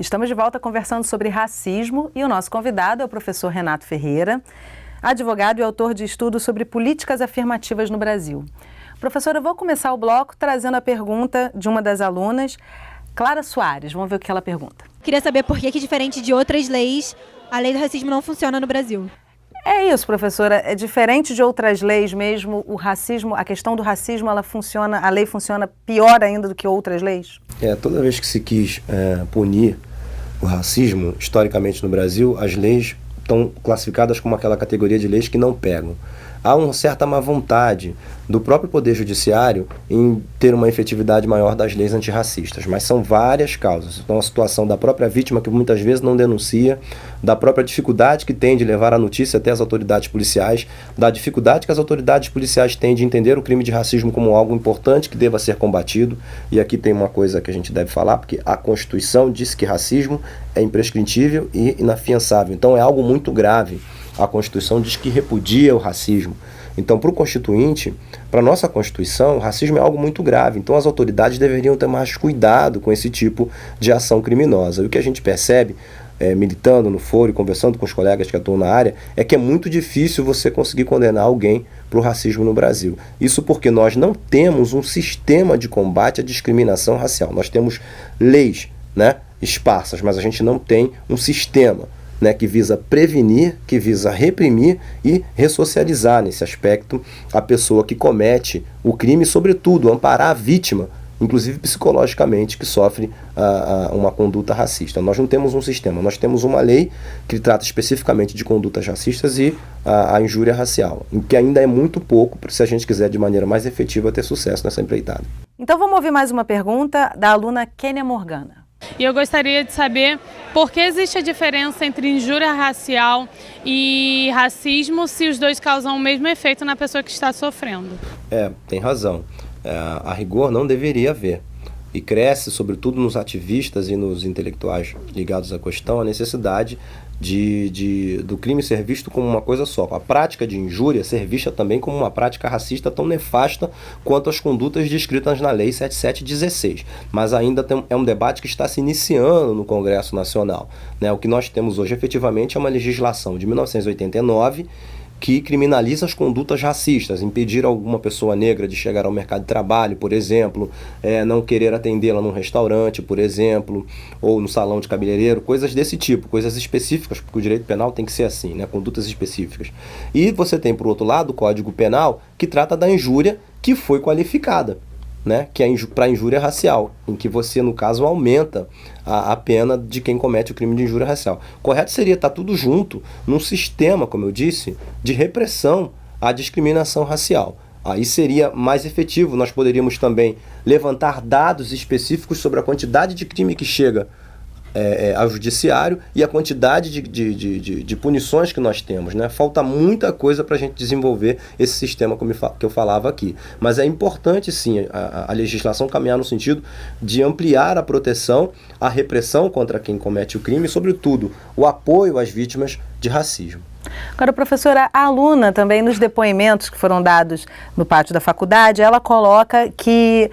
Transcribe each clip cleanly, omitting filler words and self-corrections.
Estamos de volta conversando sobre racismo e o nosso convidado é o professor Renato Ferreira, advogado e autor de estudos sobre políticas afirmativas no Brasil. Professor, eu vou começar o bloco trazendo a pergunta de uma das alunas, Clara Soares. Vamos ver o que ela pergunta. Queria saber por que, diferente de outras leis, a lei do racismo não funciona no Brasil. É isso, professora. É diferente de outras leis mesmo, o racismo, a questão do racismo, ela funciona, a lei funciona pior ainda do que outras leis? Toda vez que se quis punir o racismo, historicamente no Brasil, as leis estão classificadas como aquela categoria de leis que não pegam. Há uma certa má vontade do próprio Poder Judiciário em ter uma efetividade maior das leis antirracistas, mas são várias causas. Então, a situação da própria vítima, que muitas vezes não denuncia, da própria dificuldade que tem de levar a notícia até as autoridades policiais, da dificuldade que as autoridades policiais têm de entender o crime de racismo como algo importante que deva ser combatido. E aqui tem uma coisa que a gente deve falar, porque a Constituição diz que racismo é imprescritível e inafiançável. Então, é algo muito grave. A Constituição diz que repudia o racismo. Então, para o Constituinte, para a nossa Constituição, o racismo é algo muito grave. Então, as autoridades deveriam ter mais cuidado com esse tipo de ação criminosa. E o que a gente percebe, militando no foro e conversando com os colegas que atuam na área, é que é muito difícil você conseguir condenar alguém para o racismo no Brasil. Isso porque nós não temos um sistema de combate à discriminação racial. Nós temos leis, esparsas, mas a gente não tem um sistema que visa prevenir, que visa reprimir e ressocializar nesse aspecto a pessoa que comete o crime, sobretudo amparar a vítima, inclusive psicologicamente, que sofre uma conduta racista. Nós não temos um sistema, nós temos uma lei que trata especificamente de condutas racistas e a injúria racial, o que ainda é muito pouco se a gente quiser de maneira mais efetiva ter sucesso nessa empreitada. Então vamos ouvir mais uma pergunta da aluna Kênia Morgana. E eu gostaria de saber por que existe a diferença entre injúria racial e racismo se os dois causam o mesmo efeito na pessoa que está sofrendo. Tem razão. A rigor não deveria haver. E cresce, sobretudo nos ativistas e nos intelectuais ligados à questão, a necessidade do crime ser visto como uma coisa só. A prática de injúria ser vista também como uma prática racista tão nefasta quanto as condutas descritas na Lei 7716. Mas ainda é um debate que está se iniciando no Congresso Nacional. O que nós temos hoje efetivamente é uma legislação de 1989 que criminaliza as condutas racistas, impedir alguma pessoa negra de chegar ao mercado de trabalho, por exemplo, não querer atendê-la num restaurante, por exemplo, ou no salão de cabeleireiro, coisas desse tipo, coisas específicas, porque o direito penal tem que ser assim, condutas específicas. E você tem, por outro lado, o Código Penal, que trata da injúria que foi qualificada, que é para injúria racial, em que você, no caso, aumenta a pena de quem comete o crime de injúria racial. Correto seria estar tudo junto num sistema, como eu disse, de repressão à discriminação racial. Aí seria mais efetivo. Nós poderíamos também levantar dados específicos sobre a quantidade de crime que chega ao judiciário e a quantidade de punições que nós temos. Falta muita coisa para a gente desenvolver esse sistema que eu falava aqui. Mas é importante, sim, a legislação caminhar no sentido de ampliar a proteção, a repressão contra quem comete o crime e, sobretudo, o apoio às vítimas de racismo. Agora, professora, a aluna também, nos depoimentos que foram dados no pátio da faculdade, ela coloca que,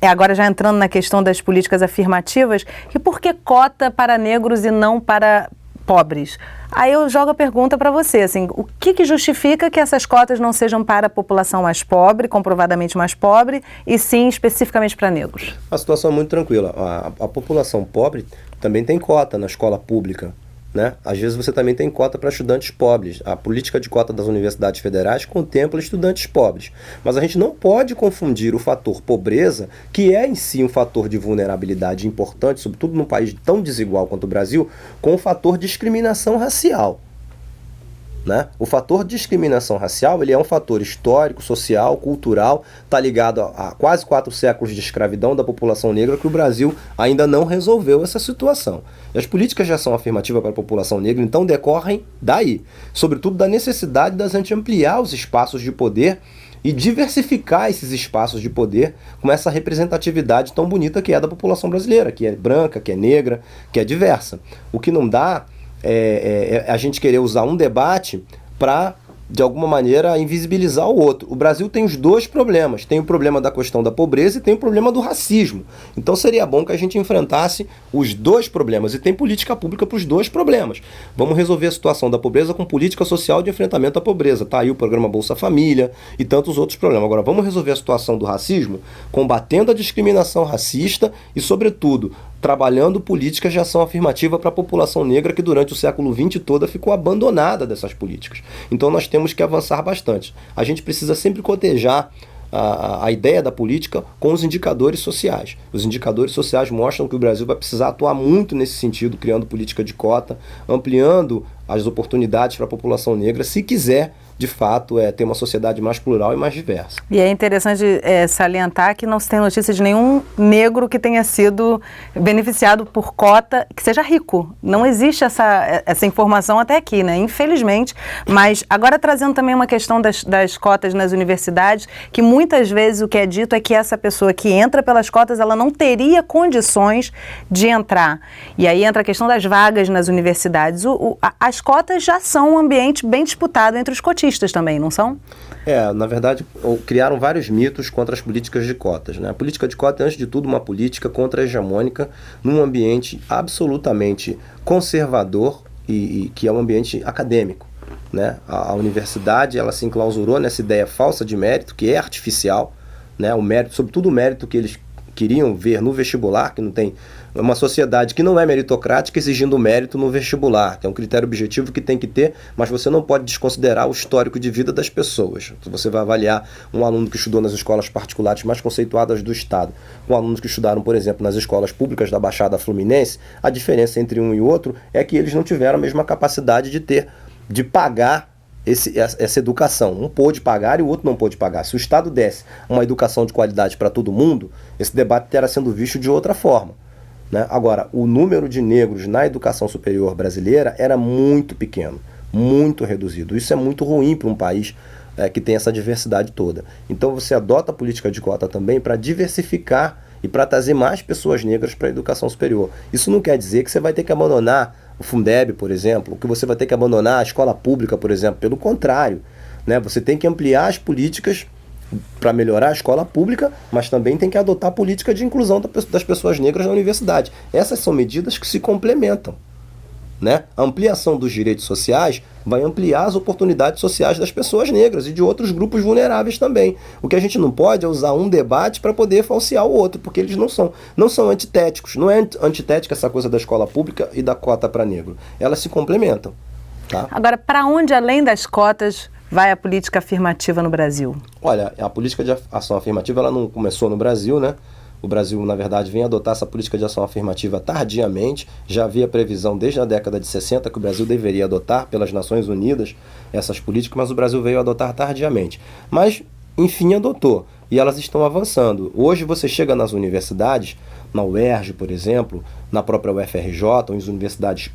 agora já entrando na questão das políticas afirmativas, que por que cota para negros e não para pobres? Aí eu jogo a pergunta para você, o que justifica que essas cotas não sejam para a população mais pobre, comprovadamente mais pobre, e sim especificamente para negros? A situação é muito tranquila. A população pobre também tem cota na escola pública. Às vezes você também tem cota para estudantes pobres. A política de cota das universidades federais contempla estudantes pobres. Mas a gente não pode confundir o fator pobreza, que é em si um fator de vulnerabilidade importante, sobretudo num país tão desigual quanto o Brasil, com o fator discriminação racial. O fator discriminação racial ele é um fator histórico, social, cultural, está ligado a quase 4 séculos de escravidão da população negra que o Brasil ainda não resolveu essa situação. E as políticas de ação afirmativa para a população negra, então, decorrem daí, sobretudo da necessidade da gente ampliar os espaços de poder e diversificar esses espaços de poder com essa representatividade tão bonita que é da população brasileira, que é branca, que é negra, que é diversa. O que não dá é a gente querer usar um debate para de alguma maneira, invisibilizar o outro. O Brasil tem os dois problemas. Tem o problema da questão da pobreza e tem o problema do racismo. Então seria bom que a gente enfrentasse os dois problemas. E tem política pública para os dois problemas. Vamos resolver a situação da pobreza com política social de enfrentamento à pobreza. Tá aí o programa Bolsa Família e tantos outros problemas. Agora, vamos resolver a situação do racismo combatendo a discriminação racista e, sobretudo, trabalhando políticas de ação afirmativa para a população negra que durante o século XX toda ficou abandonada dessas políticas. Então nós temos que avançar bastante. A gente precisa sempre cotejar a ideia da política com os indicadores sociais. Os indicadores sociais mostram que o Brasil vai precisar atuar muito nesse sentido, criando política de cota, ampliando as oportunidades para a população negra, se quiser, de fato, ter uma sociedade mais plural e mais diversa. E é interessante salientar que não se tem notícia de nenhum negro que tenha sido beneficiado por cota, que seja rico. Não existe essa informação até aqui, né? Infelizmente. Mas agora trazendo também uma questão das cotas nas universidades, que muitas vezes o que é dito é que essa pessoa que entra pelas cotas, ela não teria condições de entrar. E aí entra a questão das vagas nas universidades. As cotas já são um ambiente bem disputado entre os cotistas também, não são? Na verdade, criaram vários mitos contra as políticas de cotas, né? A política de cota é, antes de tudo, uma política contra-hegemônica num ambiente absolutamente conservador e que é um ambiente acadêmico, né? A universidade, ela se enclausurou nessa ideia falsa de mérito, que é artificial, né? O mérito, sobretudo o mérito que eles queriam ver no vestibular, que não tem uma sociedade que não é meritocrática exigindo mérito no vestibular, que é um critério objetivo que tem que ter, mas você não pode desconsiderar o histórico de vida das pessoas. Se você vai avaliar um aluno que estudou nas escolas particulares mais conceituadas do Estado, com alunos que estudaram, por exemplo, nas escolas públicas da Baixada Fluminense, a diferença entre um e outro é que eles não tiveram a mesma capacidade de pagar essa educação. Um pôde pagar e o outro não pôde pagar. Se o Estado desse uma educação de qualidade para todo mundo, esse debate terá sendo visto de outra forma, né? Agora, o número de negros na educação superior brasileira era muito pequeno, muito reduzido. Isso é muito ruim para um país que tem essa diversidade toda. Então você adota a política de cota também para diversificar e para trazer mais pessoas negras para a educação superior. Isso não quer dizer que você vai ter que abandonar o Fundeb, por exemplo, que você vai ter que abandonar a escola pública, por exemplo. Pelo contrário, né? Você tem que ampliar as políticas para melhorar a escola pública, mas também tem que adotar a política de inclusão das pessoas negras na universidade. Essas são medidas que se complementam, né? A ampliação dos direitos sociais vai ampliar as oportunidades sociais das pessoas negras e de outros grupos vulneráveis também. O que a gente não pode é usar um debate para poder falsear o outro, porque eles não são antitéticos. Não é antitética essa coisa da escola pública e da cota para negro. Elas se complementam. Tá? Agora, para onde, além das cotas, vai a política afirmativa no Brasil? Olha, a política de ação afirmativa ela não começou no Brasil, né? O Brasil, na verdade, vem adotar essa política de ação afirmativa tardiamente. Já havia previsão desde a década de 60 que o Brasil deveria adotar pelas Nações Unidas essas políticas, mas o Brasil veio adotar tardiamente. Mas, enfim, adotou. E elas estão avançando. Hoje você chega nas universidades, na UERJ, por exemplo, na própria UFRJ, ou em universidades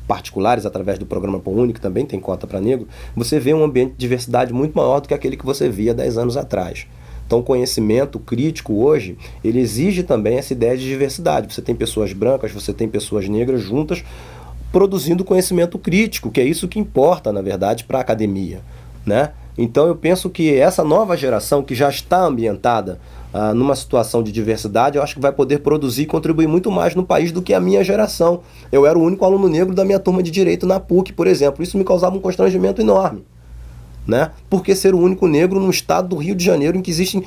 particulares, através do programa ProUni, que também tem cota para negro, você vê um ambiente de diversidade muito maior do que aquele que você via 10 anos atrás. Então, o conhecimento crítico hoje, ele exige também essa ideia de diversidade. Você tem pessoas brancas, você tem pessoas negras juntas produzindo conhecimento crítico, que é isso que importa, na verdade, para a academia, né? Então, eu penso que essa nova geração, que já está ambientada numa situação de diversidade, eu acho que vai poder produzir e contribuir muito mais no país do que a minha geração. Eu era o único aluno negro da minha turma de Direito na PUC, por exemplo. Isso me causava um constrangimento enorme, né? Porque ser o único negro no estado do Rio de Janeiro, em que existem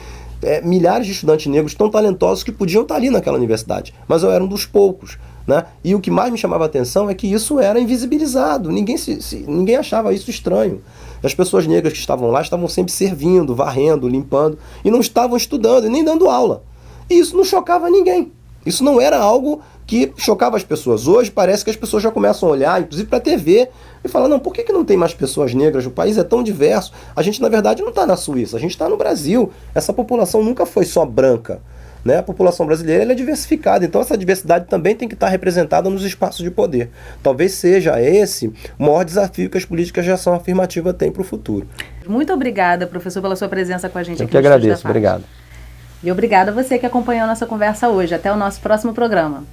milhares de estudantes negros tão talentosos que podiam estar ali naquela universidade, mas eu era um dos poucos, né? E o que mais me chamava a atenção é que isso era invisibilizado, ninguém achava isso estranho. As pessoas negras que estavam lá estavam sempre servindo, varrendo, limpando, e não estavam estudando e nem dando aula. E isso não chocava ninguém. Isso não era algo que chocava as pessoas. Hoje parece que as pessoas já começam a olhar, inclusive para a TV, e falar, não, por que não tem mais pessoas negras? O país é tão diverso. A gente, na verdade, não está na Suíça, a gente está no Brasil. Essa população nunca foi só branca, né? A população brasileira ela é diversificada, então essa diversidade também tem que estar representada nos espaços de poder. Talvez seja esse o maior desafio que as políticas de ação afirmativa têm para o futuro. Muito obrigada, professor, pela sua presença com a gente Eu aqui que no Estúdio da agradeço, FAST. obrigado. E obrigada a você que acompanhou a nossa conversa hoje. Até o nosso próximo programa.